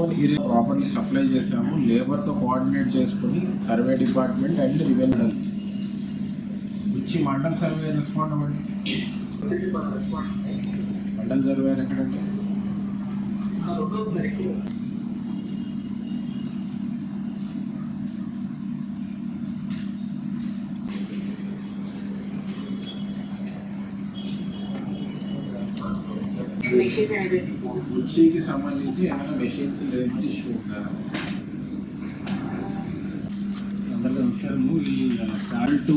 Own area properly supply చేసాము. లేబర్తో coordinate చేసుకుని survey department and revenue వచ్చి మండల్ సర్వే రెస్పాండ్ అవ్వండి. మండల్ సర్వేర్ ఎక్కడండి? కుర్చీకి సంబంధించి ఏమైనా మెషిన్స్ లేని ఇష్యూ ఉందా? అందరికీ నమస్కారము. ఈ star to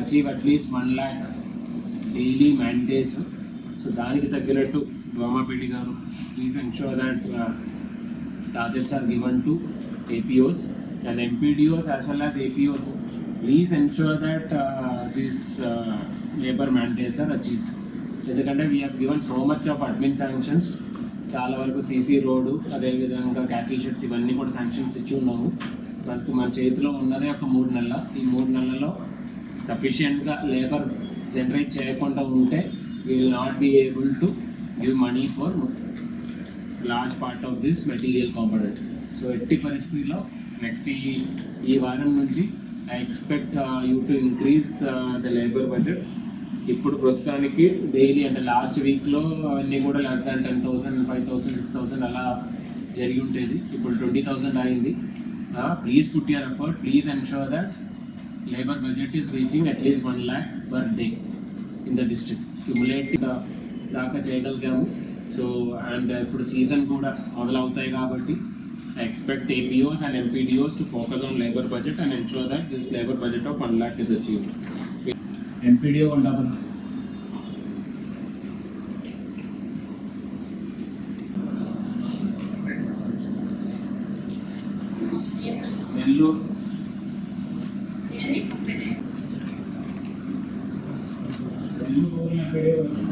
achieve at least 1 lakh daily mandates. So దానికి తగ్గినట్టు డోమాపేటి గారు please ensure that targets are given to APOs and MPDOs as well as APOs. Please ensure that these labor mandates are achieved. ఎందుకంటే we have given so much of admin sanctions. చాలా వరకు CC road, అదేవిధంగా cattle sheds, ఇవన్నీ కూడా sanctions ఇచ్చి ఉన్నాము. మనకు మన చేతిలో ఉన్నదే ఒక 3 నెలల. ఈ 3 నెలల్లో సఫిషియెంట్గా లేబర్ జనరేట్ చేయకుండా ఉంటే we will not be able to give money for large part of this material component. So ఎట్టి పరిస్థితుల్లో నెక్స్ట్ ఈ వారం నుంచి I expect you to increase the labour budget. ఇప్పుడు ప్రస్తుతానికి డైలీ అంటే లాస్ట్ వీక్లో అవన్నీ కూడా లెస్ దాన్ 10,000, 5,000, 6,000 అలా జరిగి ఉంటుంది. ఇప్పుడు 20,000 అయింది. Please put your effort. Please ensure that labour budget is reaching at least 1 lakh per day in the district. Cumulative దాకా చేయగలిగాము. సో అండ్ ఇప్పుడు సీజన్ కూడా మొదలవుతాయి కాబట్టి I expect APOs and MPDOs to focus on labor budget and ensure that this labor budget of 1 lakh is achieved. MPDO Vandapur. Nellore. Nellore MPDO.